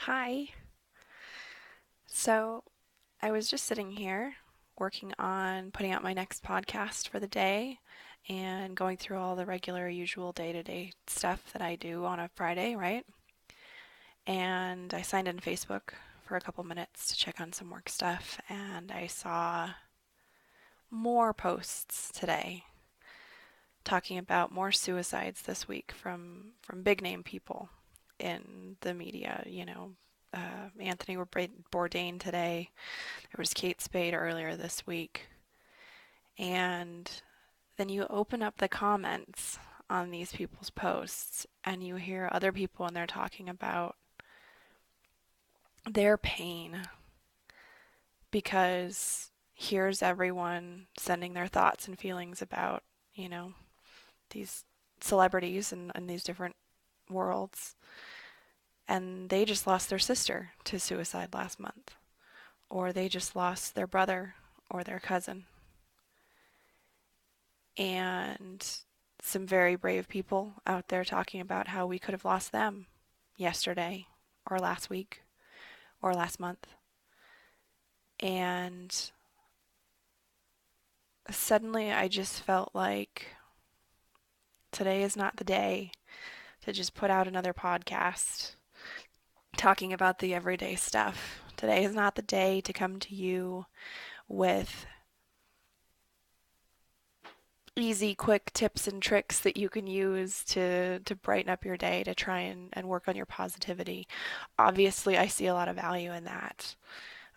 Hi. So I was just sitting here working on putting out my next podcast for the day and going through all the regular, usual day to day stuff that I do on a Friday, right? And I signed in Facebook for a couple minutes to check on some work stuff, and I saw more posts today talking about more suicides this week from big name people in the media, Anthony Bourdain today. There was Kate Spade earlier this week. And then you open up the comments on these people's posts and you hear other people and they're talking about their pain because here's everyone sending their thoughts and feelings about, you know, these celebrities and these different worlds. And they just lost their sister to suicide last month, or they just lost their brother or their cousin. And some very brave people out there talking about how we could have lost them yesterday or last week or last month. And suddenly I just felt like today is not the day to just put out another podcast talking about the everyday stuff. Today is not the day to come to you with easy, quick tips and tricks that you can use to brighten up your day, to try and work on your positivity. Obviously, I see a lot of value in that.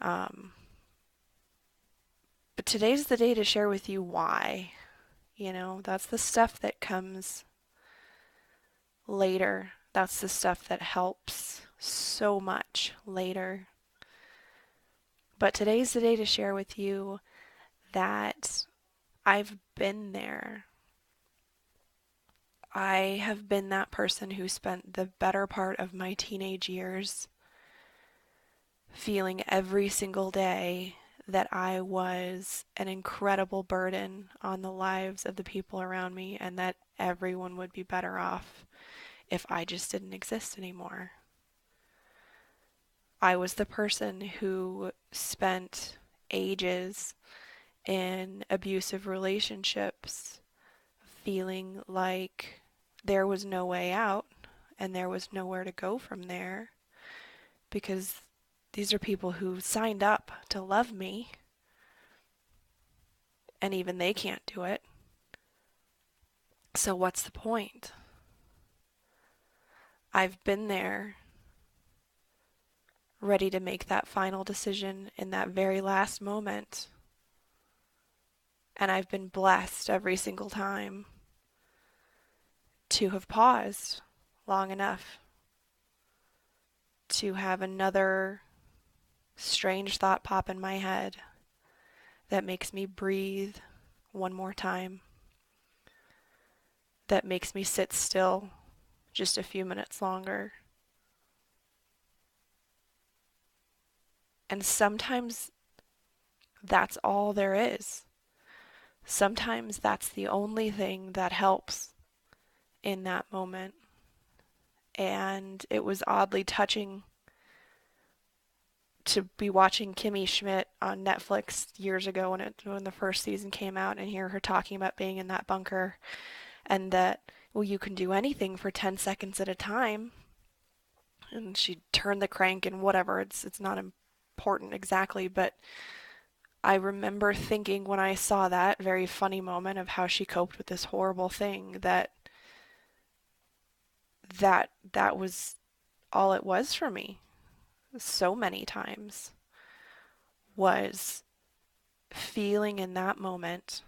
Um, but today's the day to share with you why. That's the stuff that comes later. That's the stuff that helps so much later. But today's the day to share with you that I've been there. I have been that person who spent the better part of my teenage years feeling every single day that I was an incredible burden on the lives of the people around me and that everyone would be better off if I just didn't exist anymore. I was the person who spent ages in abusive relationships feeling like there was no way out and there was nowhere to go from there because these are people who signed up to love me and even they can't do it. So what's the point? I've been there ready to make that final decision in that very last moment. And I've been blessed every single time to have paused long enough to have another strange thought pop in my head that makes me breathe one more time, that makes me sit still just a few minutes longer. And sometimes that's all there is. Sometimes that's the only thing that helps in that moment. And it was oddly touching to be watching Kimmy Schmidt on Netflix years ago when the first season came out and hear her talking about being in that bunker and that, well, you can do anything for 10 seconds at a time. And she turned the crank and whatever, it's not important exactly, but I remember thinking when I saw that very funny moment of how she coped with this horrible thing that was all it was for me so many times, was feeling in that moment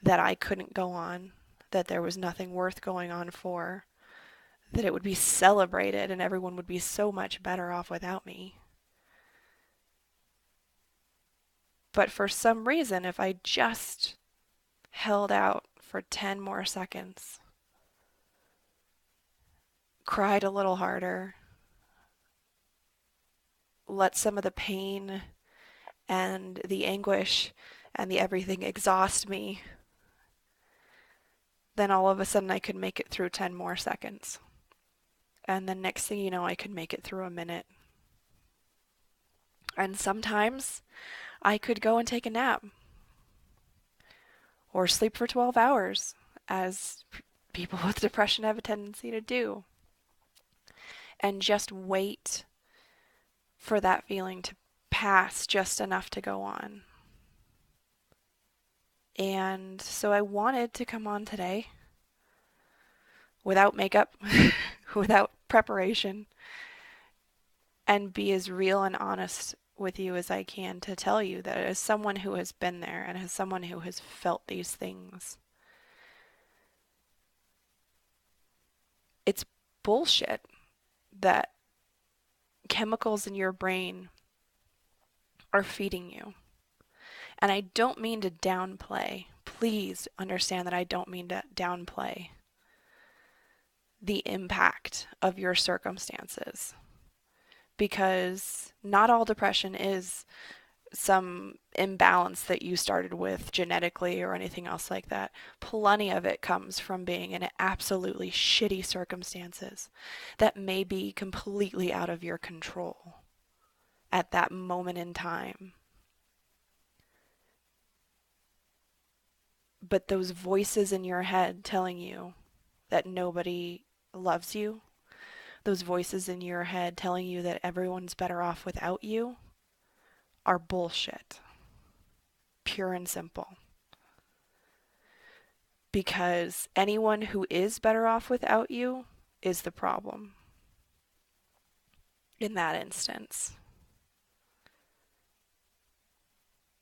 that I couldn't go on, that there was nothing worth going on for, that it would be celebrated and everyone would be so much better off without me. But for some reason, if I just held out for 10 more seconds, cried a little harder, let some of the pain and the anguish and the everything exhaust me, then all of a sudden I could make it through 10 more seconds. And the next thing you know, I could make it through a minute. And sometimes I could go and take a nap or sleep for 12 hours, as people with depression have a tendency to do, and just wait for that feeling to pass just enough to go on. And so I wanted to come on today without makeup, without preparation, and be as real and honest with you as I can to tell you that as someone who has been there and as someone who has felt these things, it's bullshit that chemicals in your brain are feeding you. And I don't mean to downplay. Please understand that I don't mean to downplay the impact of your circumstances, because not all depression is some imbalance that you started with genetically or anything else like that. Plenty of it comes from being in absolutely shitty circumstances that may be completely out of your control at that moment in time. But those voices in your head telling you that nobody loves you, those voices in your head telling you that everyone's better off without you, are bullshit. Pure and simple. Because anyone who is better off without you is the problem in that instance.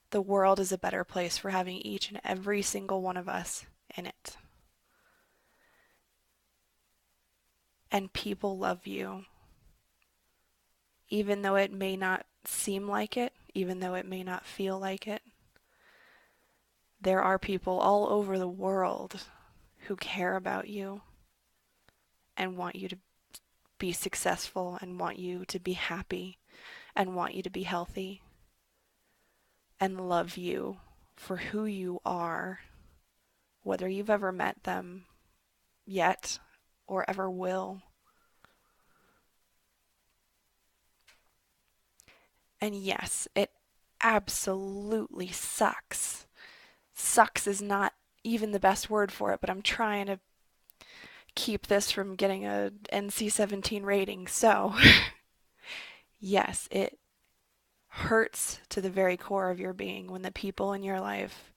The world is a better place for having each and every single one of us in it. And people love you, even though it may not seem like it, even though it may not feel like it. There are people all over the world who care about you and want you to be successful and want you to be happy and want you to be healthy and love you for who you are, whether you've ever met them yet or ever will. And yes, it absolutely sucks. Sucks is not even the best word for it, but I'm trying to keep this from getting a NC-17 rating. So, yes, it hurts to the very core of your being when the people in your life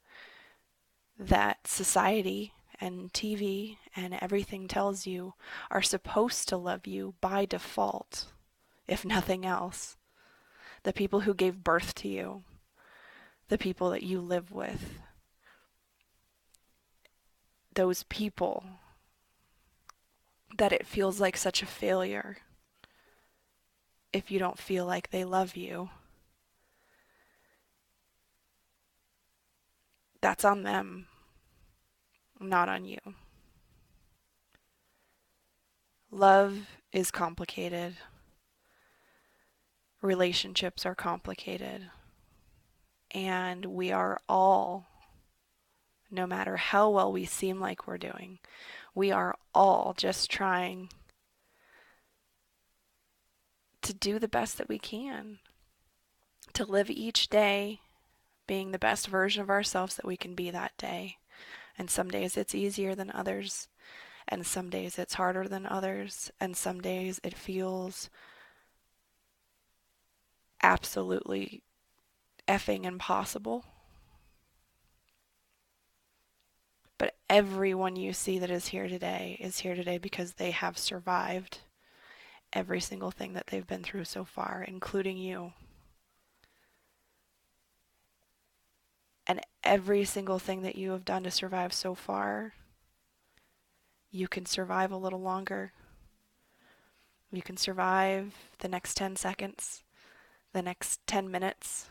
that society and TV and everything tells you are supposed to love you by default, if nothing else. The people who gave birth to you, the people that you live with, those people that it feels like such a failure if you don't feel like they love you. That's on them, not on you. Love is complicated. Relationships are complicated. And we are all, no matter how well we seem like we're doing, we are all just trying to do the best that we can, to live each day being the best version of ourselves that we can be that day. And some days it's easier than others, and some days it's harder than others, and some days it feels absolutely effing impossible. But everyone you see that is here today because they have survived every single thing that they've been through so far, including you. And every single thing that you have done to survive so far, you can survive a little longer. You can survive the next 10 seconds, the next 10 minutes,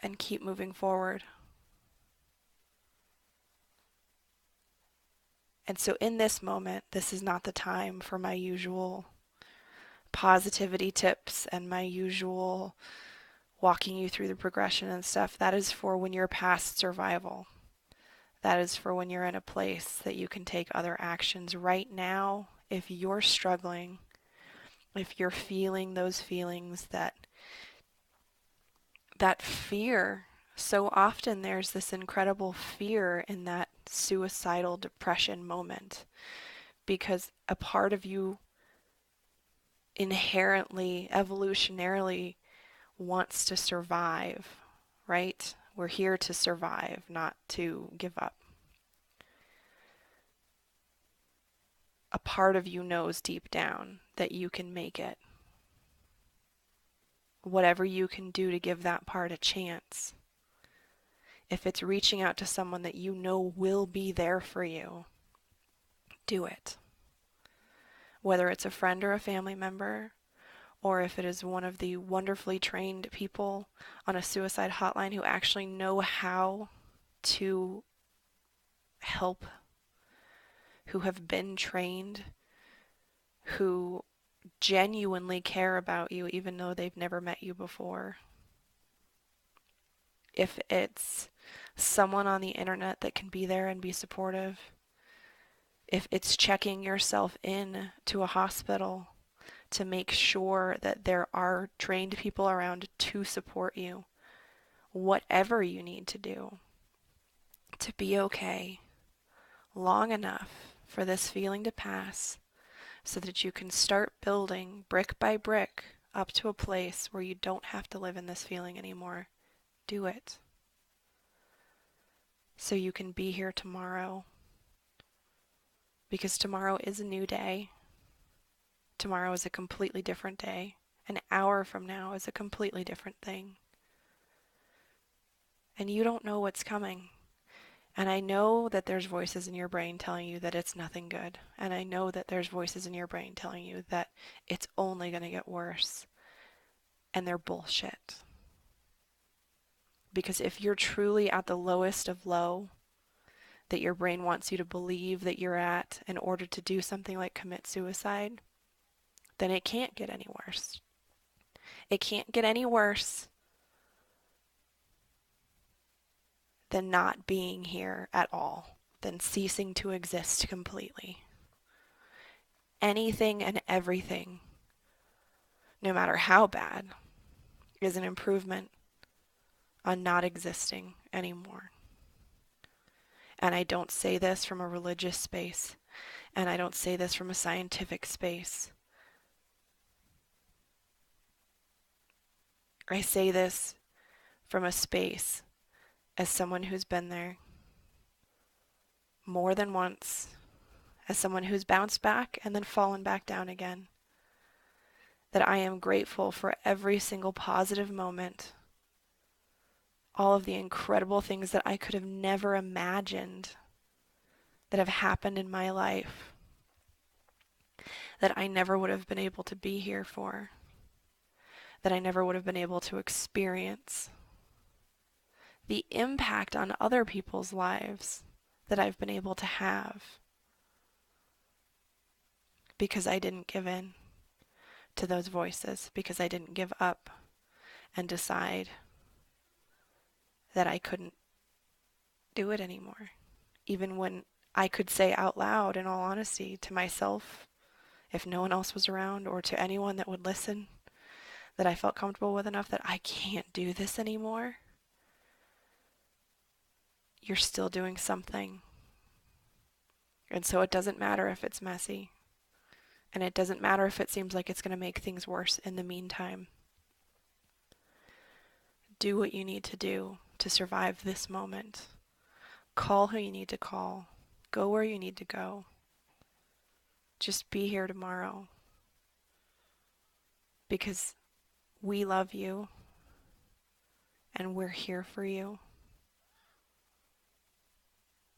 and keep moving forward. And so in this moment, this is not the time for my usual positivity tips and my usual walking you through the progression and stuff. That is for when you're past survival. That is for when you're in a place that you can take other actions. Right now if you're struggling, if you're feeling those feelings, that fear, so often there's this incredible fear in that suicidal depression moment because a part of you inherently, evolutionarily wants to survive, right? We're here to survive, not to give up. A part of you knows deep down that you can make it. Whatever you can do to give that part a chance. If it's reaching out to someone that you know will be there for you, do it. Whether it's a friend or a family member, or if it is one of the wonderfully trained people on a suicide hotline who actually know how to help, who have been trained, who genuinely care about you even though they've never met you before. If it's someone on the internet that can be there and be supportive, if it's checking yourself in to a hospital to make sure that there are trained people around to support you, whatever you need to do to be okay long enough for this feeling to pass so that you can start building brick by brick up to a place where you don't have to live in this feeling anymore. Do it. So you can be here tomorrow. Because tomorrow is a new day. Tomorrow is a completely different day. An hour from now is a completely different thing. And you don't know what's coming. And I know that there's voices in your brain telling you that it's nothing good. And I know that there's voices in your brain telling you that it's only going to get worse. And they're bullshit. Because if you're truly at the lowest of low that your brain wants you to believe that you're at in order to do something like commit suicide, then it can't get any worse. It can't get any worse than not being here at all, than ceasing to exist completely. Anything and everything, no matter how bad, is an improvement on not existing anymore. And I don't say this from a religious space, and I don't say this from a scientific space. I say this from a space as someone who's been there more than once, as someone who's bounced back and then fallen back down again, that I am grateful for every single positive moment, all of the incredible things that I could have never imagined that have happened in my life, that I never would have been able to be here for, that I never would have been able to experience. The impact on other people's lives that I've been able to have because I didn't give in to those voices, because I didn't give up and decide that I couldn't do it anymore. Even when I could say out loud, in all honesty, to myself, if no one else was around, or to anyone that would listen, that I felt comfortable with enough that I can't do this anymore. You're still doing something. And so it doesn't matter if it's messy. And it doesn't matter if it seems like it's going to make things worse in the meantime. Do what you need to do to survive this moment. Call who you need to call. Go where you need to go. Just be here tomorrow. Because we love you. And we're here for you.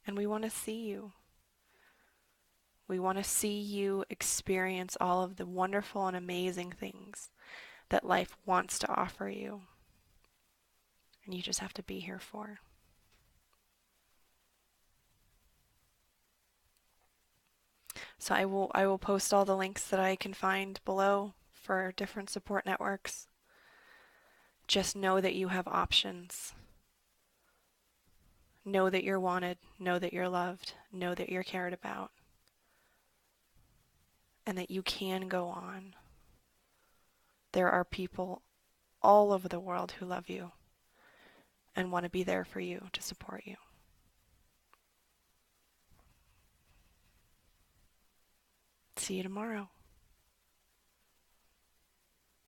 And we want to see you. We want to see you experience all of the wonderful and amazing things that life wants to offer you. And you just have to be here for. So I will post all the links that I can find below for different support networks. Just know that you have options. Know that you're wanted. Know that you're loved. Know that you're cared about. and that you can go on. There are people all over the world who love you and want to be there for you to support you. See you tomorrow.